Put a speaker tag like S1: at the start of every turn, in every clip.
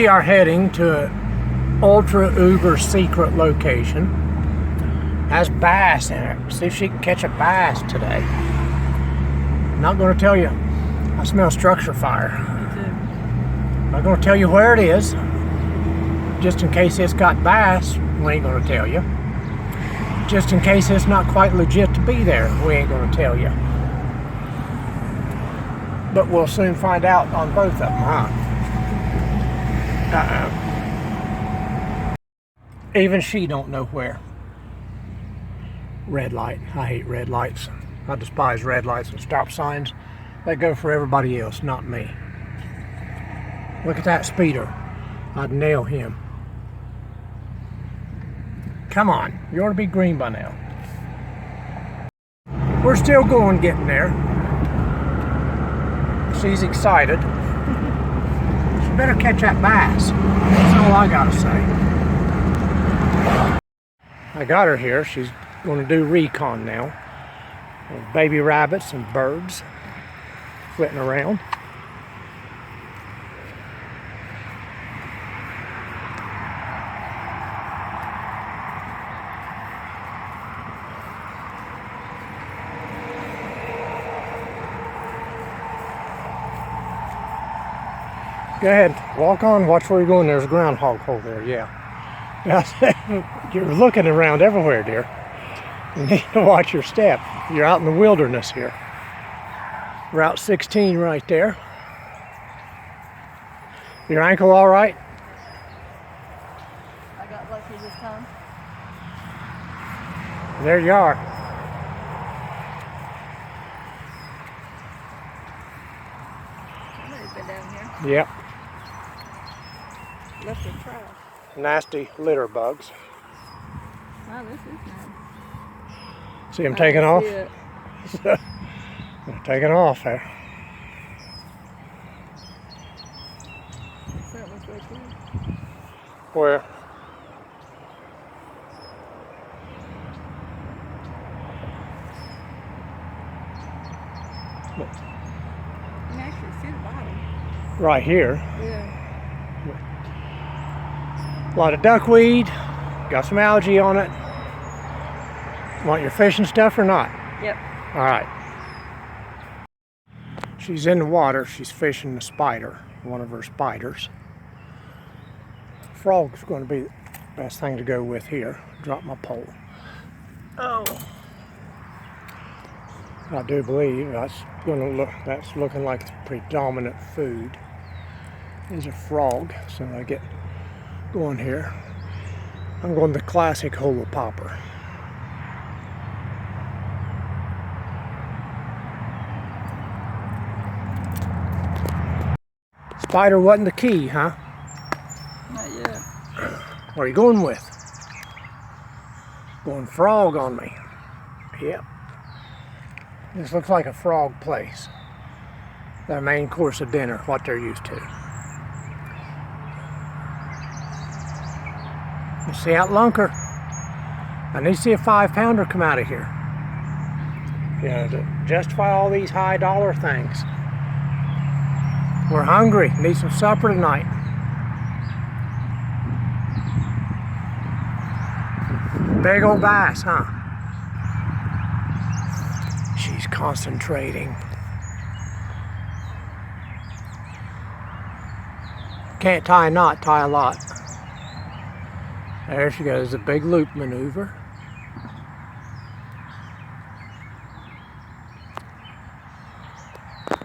S1: We are heading to an ultra uber secret location. Has bass in it. See if she can catch a bass today. Not going to tell you. I smell structure fire. Not going to tell you where it is. Just in case it's got bass, we ain't going to tell you. Just in case it's not quite legit to be there, we ain't going to tell you. But we'll soon find out on both of them, huh? Even she don't know where. Red light. I hate red lights. I despise red lights and stop signs. They go for everybody else, not me. Look at that speeder. I'd nail him. Come on, you ought to be green by now. We're still going, getting there. She's excited. She better catch that bass. That's all I gotta say. I got her here. She's going to do recon now. There's baby rabbits and birds flitting around. Go ahead, walk on, watch where you're going. There's a groundhog hole there, yeah. You're looking around everywhere, dear. You need to watch your step. You're out in the wilderness here. Route 16 right there. Your ankle all right?
S2: I got lucky this time.
S1: There you are.
S2: Somebody's been down here.
S1: Yep.
S2: Left their trash.
S1: Nasty litter bugs.
S2: Wow, this is nice.
S1: See them taking off?
S2: See it.
S1: They're taking off there.
S2: That was right there.
S1: Where?
S2: You can actually see the bottom.
S1: Right here.
S2: Yeah.
S1: A lot of duckweed. Got some algae on it. Want your fishing stuff or not?
S2: Yep.
S1: All right. She's in the water. She's fishing the spider, one of her spiders. Frog's going to be the best thing to go with here. Drop my pole. Oh. I do believe that's looking like the predominant food is a frog. So I get going here. I'm going the classic hula popper. Spider wasn't the key, huh?
S2: Not yet.
S1: What are you going with? Going frog on me. Yep. This looks like a frog place. Their main course of dinner, what they're used to. You see that lunker? I need to see a 5-pounder come out of here. You know, to justify all these high dollar things. We're hungry, need some supper tonight. Big old bass, huh? She's concentrating. Can't tie a knot, tie a lot. There she goes, the big loop maneuver.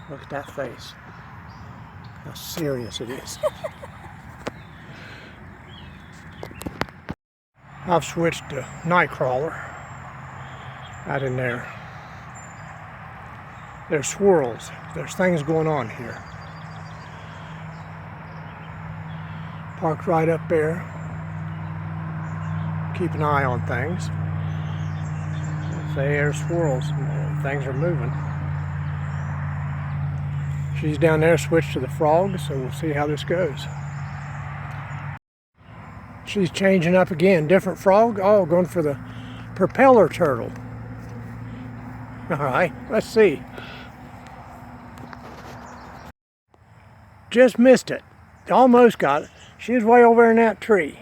S1: Look at that face. How serious it is. I've switched to night crawler out in there. There's swirls. There's things going on here. Parked right up there. Keep an eye on things. Say there's swirls. Things are moving. She's down there, switched to the frog, so we'll see how this goes. She's changing up again. Different frog. Oh, going for the propeller turtle. All right, let's see. Just missed it. Almost got it. She was way over in that tree.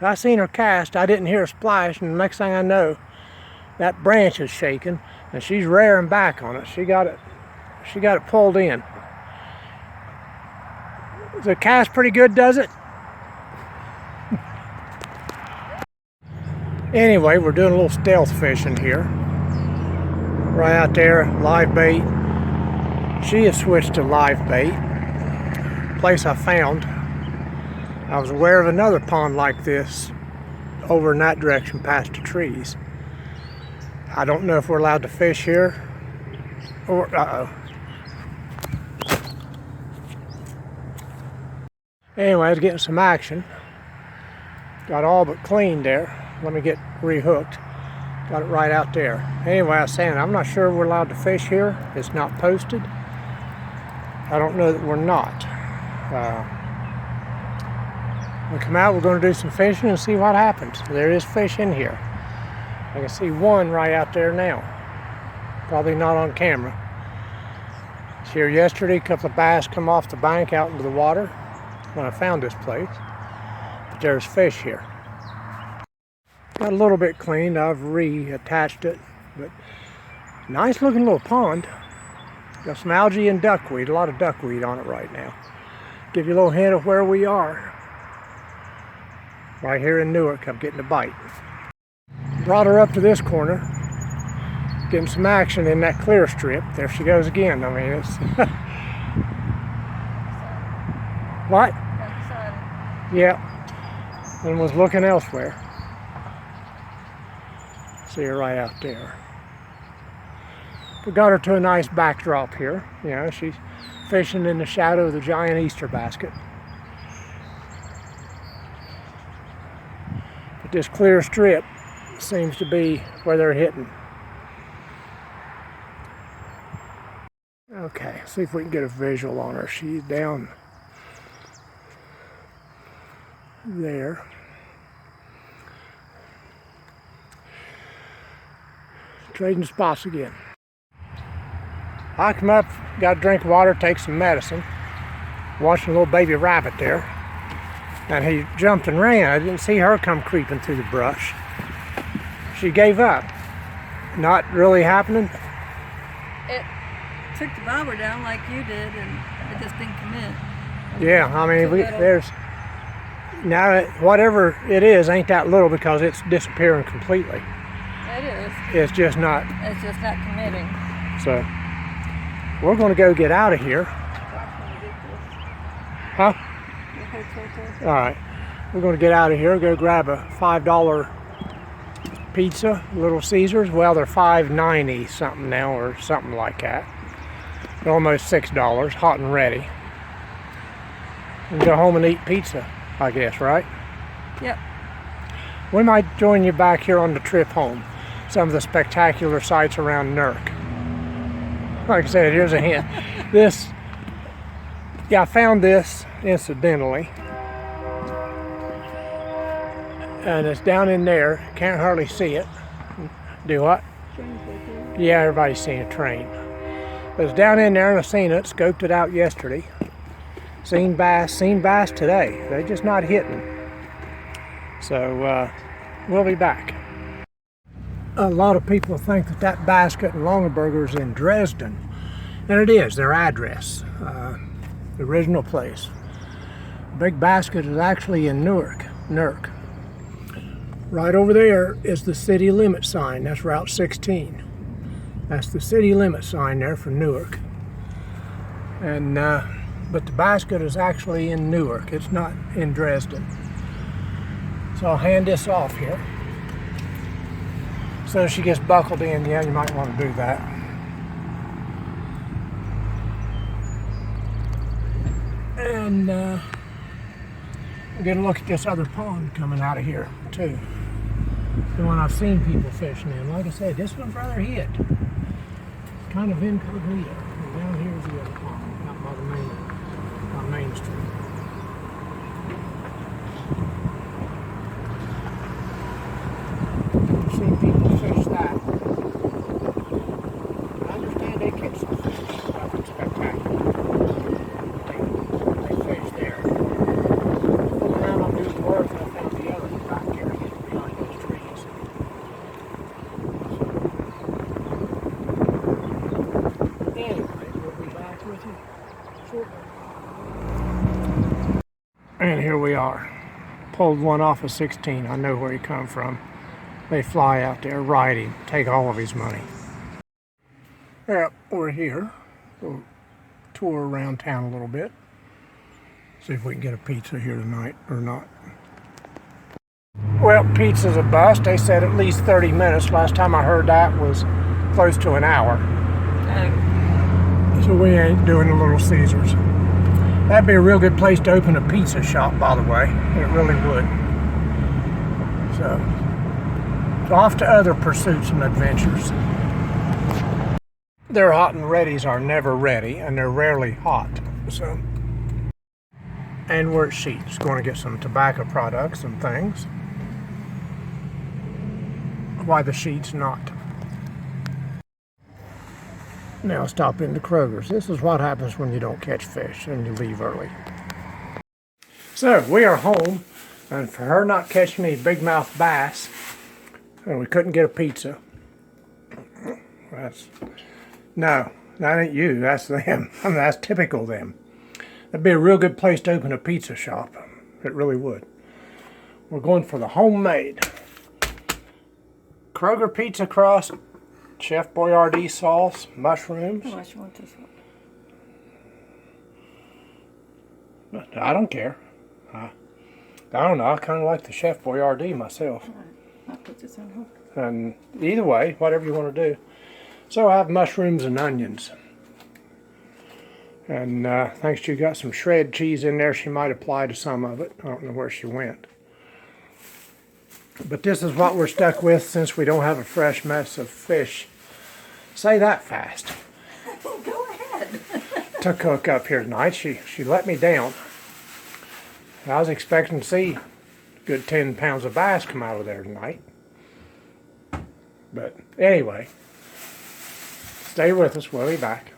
S1: I seen her cast. I didn't hear a splash, and the next thing I know, that branch is shaking, and she's rearing back on it. She got it pulled in. The cast pretty good, does it? Anyway, we're doing a little stealth fishing here. Right out there, live bait. She has switched to live bait. Place I found. I was aware of another pond like this over in that direction past the trees. I don't know if we're allowed to fish here or Anyway, I was getting some action. Got all but cleaned there. Let me get rehooked. Got it right out there. Anyway, I was saying, I'm not sure we're allowed to fish here. It's not posted. I don't know that we're not. When we come out, we're going to do some fishing and see what happens. There is fish in here. I can see one right out there now. Probably not on camera. I was here yesterday. A couple of bass come off the bank out into the water when I found this place. But there's fish here. Got a little bit cleaned. I've reattached it. But nice looking little pond. Got some algae and duckweed. A lot of duckweed on it right now. Give you a little hint of where we are. Right here in Newark, I'm getting a bite. Brought her up to this corner. Getting some action in that clear strip. There she goes again. I mean, it's... What? Yeah. And was looking elsewhere. See her right out there. We got her to a nice backdrop here. You know, she's fishing in the shadow of the giant Easter basket. But this clear strip seems to be where they're hitting. Okay, see if we can get a visual on her. She's down there. Trading spots again. I come up, got a drink of water, take some medicine. Watching a little baby rabbit there. And he jumped and ran. I didn't see her come creeping through the brush. She gave up. Not really happening.
S2: It took the bobber down like you did, and it just didn't commit.
S1: Yeah, I mean, there's... Now, whatever it is ain't that little because it's disappearing completely.
S2: It is.
S1: It's just not.
S2: It's just not committing.
S1: So, we're going to go get out of here. Huh? All right. We're going to get out of here, go grab a $5 pizza, Little Caesars. Well, they're $5.90 something now or something like that. They're almost $6, hot and ready. And go home and eat pizza, I guess, right?
S2: Yep.
S1: We might join you back here on the trip home. Some of the spectacular sights around Newark. Like I said, here's a hint. I found this incidentally. And it's down in there. Can't hardly see it. Do what? Yeah, everybody's seen a train. But it's down in there and I've seen it, scoped it out yesterday. Seen bass today. They're just not hitting. So we'll be back. A lot of people think that basket in Longaberger is in Dresden. And it is, their address. The original place. Big basket is actually in Newark. Right over there is the city limit sign. That's Route 16. That's the city limit sign there for Newark. And but the basket is actually in Newark. It's not in Dresden. So I'll hand this off here. So she gets buckled in. Yeah, you might want to do that. And we'll get a look at this other pond coming out of here too. The one I've seen people fishing in. Like I said, this one's rather hit. Kind of incognito. And down here's the other pond, out by the Main Street. I've seen people fish that. I understand they catch some fish. Nothing spectacular. They fish there. And here we are. Pulled one off of 16. I know where he come from. They fly out there, ride him, take all of his money. Yep, we're here. We'll tour around town a little bit. See if we can get a pizza here tonight or not. Well, pizza's a bust. They said at least 30 minutes. Last time I heard that was close to an hour. So we ain't doing a Little Caesars. That'd be a real good place to open a pizza shop, by the way. It really would. So off to other pursuits and adventures. Their hot and readies are never ready, and they're rarely hot. So, and we're at Sheetz, going to get some tobacco products and things. Why the Sheetz not? Now stop into Kroger's. This is what happens when you don't catch fish and you leave early. So we are home, and for her not catching any big mouth bass, and we couldn't get a pizza. No, that ain't you. That's them. I mean, that's typical them. That'd be a real good place to open a pizza shop. It really would. We're going for the homemade Kroger pizza crust, Chef Boyardee sauce, mushrooms.
S2: Oh, I should want this one.
S1: I don't care. I don't know. I kind of like the Chef Boyardee myself.
S2: All right. I'll put this on hold.
S1: And either way, whatever you want to do. So I have mushrooms and onions. And thanks to you got some shredded cheese in there, she might apply to some of it. I don't know where she went. But this is what we're stuck with since we don't have a fresh mess of fish. Say that fast.
S2: Oh, go ahead.
S1: To cook up here tonight. She let me down. I was expecting to see a good 10 pounds of bass come out of there tonight. But anyway, stay with us. We'll be back.